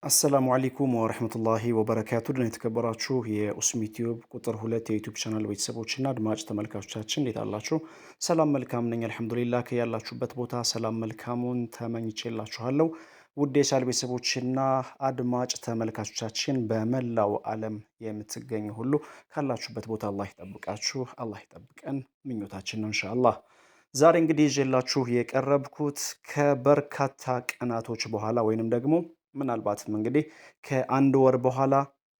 አሰላሙ አለይኩም ወረህመቱላሂ ወበረካቱ ድና የተከበራችሁ የኡስሚ ቲዩብ ቁጥር 2 የዩቲዩብ ቻናል ቤተሰቦችና አድማጭ ተመልካቾቻችን እንዴት አላችሁ? ሰላም መልካም ነኝ አልሐምዱሊላህ። ከያላችሁበት ቦታ ሰላም መልካሙን ተመኝቼላችኋለሁ። ውድ የቻናል ቤተሰቦችና አድማጭ ተመልካቾቻችን በመላው ዓለም የምትገኙ ሁሉ ካላችሁበት ቦታ አላህ ይጠብቃችሁ፣ አላህ ይጠብቀን ምኞታችን ነው ኢንሻአላህ። ዛሬ እንግዲህ ይዤላችሁ የቀረብኩት ከበርካታ ቀናቶች በኋላ ወይንም ደግሞ ምናልባትም እንግዲህ ከአንድ ወር በኋላ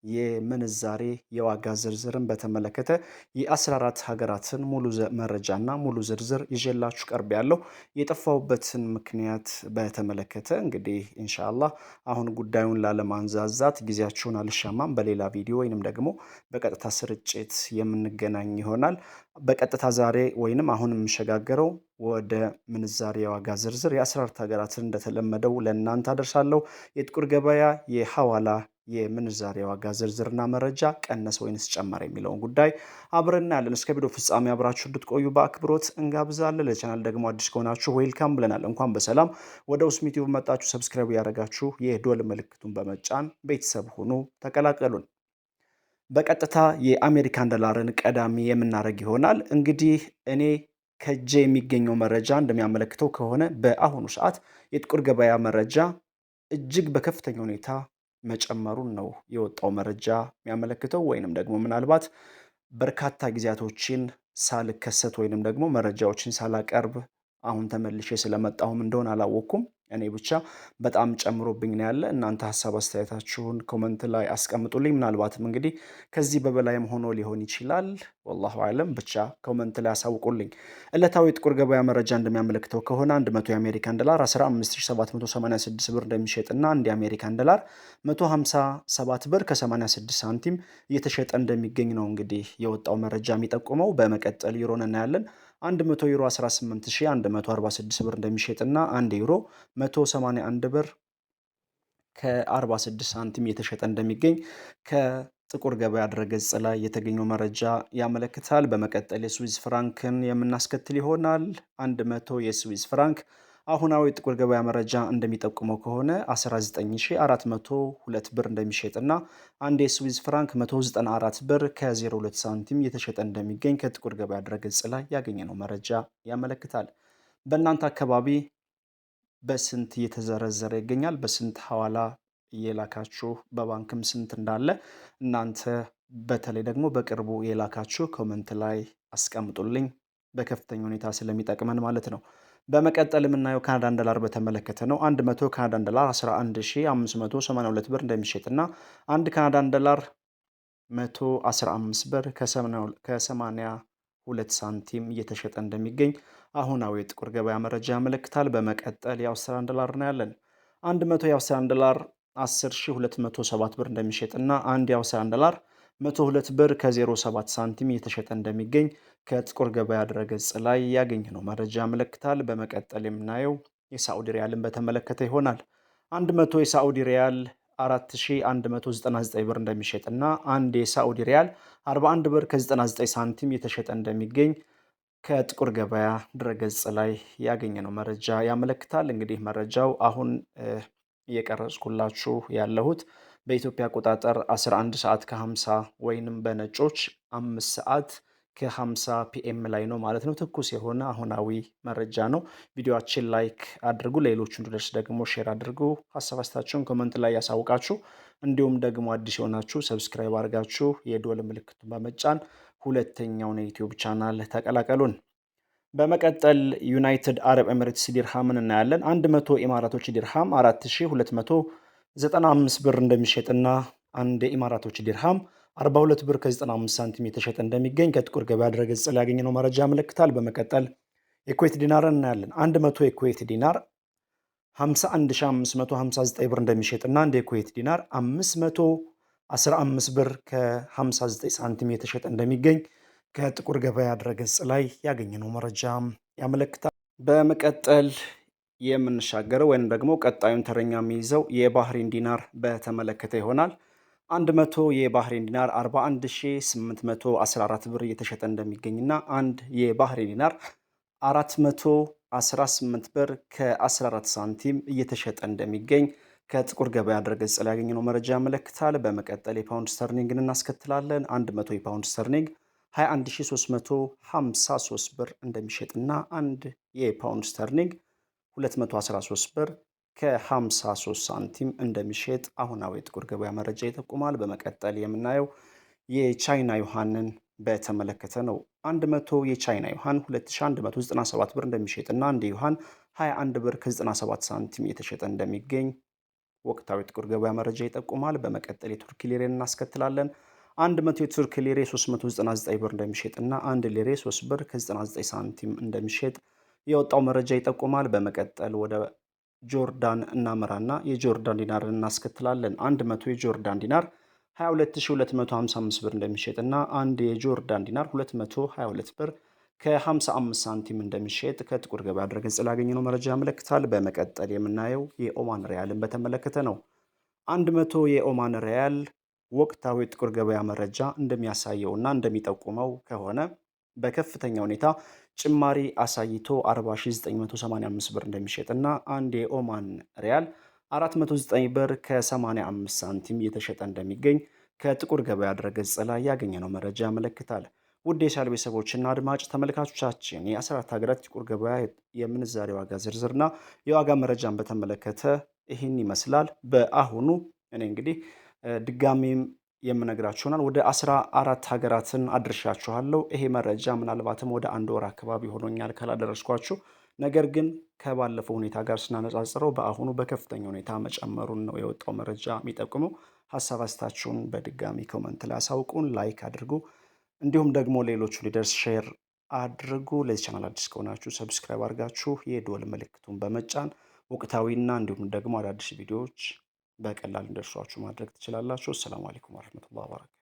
የምንዛሬ የዋጋ ዝርዝርን በተመለከተ የ14 ሀገራትን ሙሉ መረጃና ሙሉ ዝርዝር ይዤላችሁ ቀርቤያለሁ። የጠፋሁበትን ምክንያት በተመለከተ እንግዲህ ኢንሻአላህ አሁን ጉዳዩን ላለማንዛዛት ጊዜያችሁን አልሻማም። በሌላ ቪዲዮ ወይንም ደግሞ በቀጥታ ስርጭት የምንገናኝ ይሆናል። በቀጥታ ዛሬ ወይንም አሁን የምሸጋገረው ወደ ምንዛሬ የዋጋ ዝርዝር የ14 ሀገራትን እንደተለመደው ለእናንተ አደርሳለሁ። የጥቁር ገበያ የሐዋላ የምንዛሬ ዋጋ ዝርዝርና መረጃ ቀነሰ ወይንስ ጨመረ የሚለውን ጉዳይ አብረን እናያለን። እስከ ቪዲዮ ፍጻሜ አብራችሁ እንድትቆዩ በአክብሮት እንጋብዛለን። ለቻናል ደግሞ አዲስ ከሆናችሁ ዌልካም ብለናል። እንኳን በሰላም ወደ ኡስሚ ቲዩብ መጣችሁ። ሰብስክራይብ ያደረጋችሁ የዶል ምልክቱን በመጫን ቤተሰብ ሁኑ፣ ተቀላቀሉን። በቀጥታ የአሜሪካን ዶላርን ቀዳሚ የምናደርግ ይሆናል። እንግዲህ እኔ ከእጄ የሚገኘው መረጃ እንደሚያመለክተው ከሆነ በአሁኑ ሰዓት የጥቁር ገበያ መረጃ እጅግ በከፍተኛ ሁኔታ መጨመሩን ነው የወጣው መረጃ የሚያመለክተው። ወይንም ደግሞ ምናልባት በርካታ ጊዜያቶችን ሳልከሰት ወይንም ደግሞ መረጃዎችን ሳላቀርብ አሁን ተመልሼ ስለመጣሁም እንደሆነ አላወቅኩም። እኔ ብቻ በጣም ጨምሮብኝ ነው ያለ። እናንተ ሀሳብ አስተያየታችሁን ኮመንት ላይ አስቀምጡልኝ። ምናልባትም እንግዲህ ከዚህ በበላይም ሆኖ ሊሆን ይችላል። ወላሁ አለም። ብቻ ኮመንት ላይ አሳውቁልኝ። ዕለታዊ ጥቁር ገበያ መረጃ እንደሚያመለክተው ከሆነ 100 የአሜሪካን ዶላር 15786 ብር እንደሚሸጥና አንድ የአሜሪካን ዶላር 157 ብር ከ86 ሳንቲም እየተሸጠ እንደሚገኝ ነው እንግዲህ የወጣው መረጃ የሚጠቁመው። በመቀጠል ዩሮን እናያለን። 100 ዩሮ 18146 ብር እንደሚሸጥና 1 ዩሮ 181 ብር ከ46 ሳንቲም እየተሸጠ እንደሚገኝ ከጥቁር ገበያ ድረገጽ ላይ የተገኘው መረጃ ያመለክታል። በመቀጠል የስዊዝ ፍራንክን የምናስከትል ይሆናል። 100 የስዊዝ ፍራንክ አሁናዊ ጥቁር ገበያ መረጃ እንደሚጠቁመው ከሆነ 19402 ብር እንደሚሸጥና አንድ የስዊዝ ፍራንክ 194 ብር ከ02 ሳንቲም እየተሸጠ እንደሚገኝ ከጥቁር ገበያ ድረገጽ ላይ ያገኘነው መረጃ ያመለክታል። በእናንተ አካባቢ በስንት እየተዘረዘረ ይገኛል? በስንት ሐዋላ እየላካችሁ በባንክም ስንት እንዳለ እናንተ በተለይ ደግሞ በቅርቡ የላካችሁ ኮመንት ላይ አስቀምጡልኝ። በከፍተኛ ሁኔታ ስለሚጠቅመን ማለት ነው። በመቀጠል የምናየው ካናዳን ዶላር በተመለከተ ነው። 100 ካናዳን ዶላር 11582 ብር እንደሚሸጥና አንድ ካናዳን ዶላር 115 ብር ከ82 ሳንቲም እየተሸጠ እንደሚገኝ አሁናዊ የጥቁር ገበያ መረጃ ያመለክታል። በመቀጠል የአውስትራሊያን ዶላር ነው ያለን። 100 የአውስትራሊያን ዶላር 10207 ብር እንደሚሸጥና አንድ የአውስትራሊያን ዶላር 102 ብር ከ07 ሳንቲም እየተሸጠ እንደሚገኝ ከጥቁር ገበያ ድረገጽ ላይ ያገኘነው መረጃ ያመለክታል። በመቀጠል የምናየው የሳዑዲ ሪያልን በተመለከተ ይሆናል። 100 የሳዑዲ ሪያል 4199 ብር እንደሚሸጥና አንድ የሳዑዲ ሪያል 41 ብር ከ99 ሳንቲም እየተሸጠ እንደሚገኝ ከጥቁር ገበያ ድረገጽ ላይ ያገኘነው መረጃ ያመለክታል። እንግዲህ መረጃው አሁን እየቀረጽኩላችሁ ያለሁት በኢትዮጵያ አቆጣጠር 11 ሰዓት ከ50 ወይንም በነጮች 5 ሰዓት ከ50 ፒኤም ላይ ነው ማለት ነው። ትኩስ የሆነ አሁናዊ መረጃ ነው። ቪዲዮአችን ላይክ አድርጉ፣ ሌሎቹ እንዲደርስ ደግሞ ሼር አድርጉ። ሀሳብ አስተያየታችሁን ኮመንት ላይ ያሳውቃችሁ። እንዲሁም ደግሞ አዲስ የሆናችሁ ሰብስክራይብ አድርጋችሁ የደወል ምልክቱን በመጫን ሁለተኛውን የዩቲዩብ ቻናል ተቀላቀሉን። በመቀጠል ዩናይትድ አረብ ኤሚሬትስ ዲርሃምን እናያለን። 100 ኢማራቶች ዲርሃም 4295 ብር እንደሚሸጥና አንድ የኢማራቶች ዲርሃም 42 ብር ከ95 ሳንቲም የተሸጠ እንደሚገኝ ከጥቁር ገበያ ድረገጽ ላይ ያገኘነው መረጃ ያመለክታል። በመቀጠል የኩዌት ዲናርን እናያለን። 100 የኩዌት ዲናር 51559 ብር እንደሚሸጥና አንድ የኩዌት ዲናር 515 ብር ከ59 ሳንቲም የተሸጠ እንደሚገኝ ከጥቁር ገበያ ድረገጽ ላይ ያገኘነው መረጃ ያመለክታል። በመቀጠል የምንሻገረው ወይም ደግሞ ቀጣዩን ተረኛ የሚይዘው የባህሬን ዲናር በተመለከተ ይሆናል። 100 የባህሬን ዲናር 41814 ብር እየተሸጠ እንደሚገኝና አንድ የባህሬን ዲናር 418 ብር ከ14 ሳንቲም እየተሸጠ እንደሚገኝ ከጥቁር ገበያ ድረገጽ ላይ ያገኘነው መረጃ ያመለክታል። በመቀጠል የፓውንድ ስተርሊንግን እናስከትላለን። 100 የፓውንድ ስተርሊንግ 21353 ብር እንደሚሸጥና አንድ የፓውንድ ስተርሊንግ 213 ብር ከ53 ሳንቲም እንደሚሸጥ አሁናዊ የጥቁር ገበያ መረጃ ይጠቁማል። በመቀጠል የምናየው የቻይና ዩሃንን በተመለከተ ነው። 100 የቻይና ዩሃን 2197 ብር እንደሚሸጥና አንድ ዩሃን 21 ብር ከ97 ሳንቲም እየተሸጠ እንደሚገኝ ወቅታዊ ጥቁር ገበያ መረጃ ይጠቁማል። በመቀጠል የቱርክ ሊሬን እናስከትላለን። 100 የቱርክ ሊሬ 399 ብር እንደሚሸጥና አንድ ሊሬ 3 ብር ከ99 ሳንቲም እንደሚሸጥ የወጣው መረጃ ይጠቁማል። በመቀጠል ወደ ጆርዳን እናመራና የጆርዳን ዲናርን እናስከትላለን። 100 የጆርዳን ዲናር 22255 ብር እንደሚሸጥና አንድ የጆርዳን ዲናር 222 ብር ከ55 ሳንቲም እንደሚሸጥ ከጥቁር ገበያ ድረገጽ ላገኘነው መረጃ ያመለክታል። በመቀጠል የምናየው የኦማን ሪያልን በተመለከተ ነው። 100 የኦማን ሪያል ወቅታዊ ጥቁር ገበያ መረጃ እንደሚያሳየውና እንደሚጠቁመው ከሆነ በከፍተኛ ሁኔታ ጭማሪ አሳይቶ 40985 ብር እንደሚሸጥና አንድ የኦማን ሪያል 409 ብር ከ85 ሳንቲም እየተሸጠ እንደሚገኝ ከጥቁር ገበያ ድረገጽ ላይ ያገኘነው መረጃ ያመለክታል። ውድ የቻናል ቤተሰቦችና አድማጭ ተመልካቾቻችን የ14 ሀገራት ጥቁር ገበያ የምንዛሬ ዋጋ ዝርዝርና የዋጋ መረጃን በተመለከተ ይህን ይመስላል። በአሁኑ እኔ እንግዲህ ድጋሚም የምነግራችሁ ይሆናል። ወደ 14 ሀገራትን አድርሻችኋለሁ። ይሄ መረጃ ምናልባትም ወደ አንድ ወር አካባቢ ሆኖኛል ካላደረስኳችሁ። ነገር ግን ከባለፈው ሁኔታ ጋር ስናነጻጽረው በአሁኑ በከፍተኛ ሁኔታ መጨመሩን ነው የወጣው መረጃ የሚጠቁመው። ሀሳብ አስተያየታችሁን በድጋሚ ኮመንት ላይ አሳውቁን፣ ላይክ አድርጉ፣ እንዲሁም ደግሞ ሌሎቹ ሊደርስ ሼር አድርጉ። ለዚህ ቻናል አዲስ ከሆናችሁ ሰብስክራይብ አድርጋችሁ የደወል ምልክቱን በመጫን ወቅታዊና እንዲሁም ደግሞ አዳዲስ ቪዲዮዎች በቀላል እንደርሷችሁ ማድረግ ትችላላችሁ። አሰላሙ አለይኩም ወረህመቱላሂ ወበረካቱህ።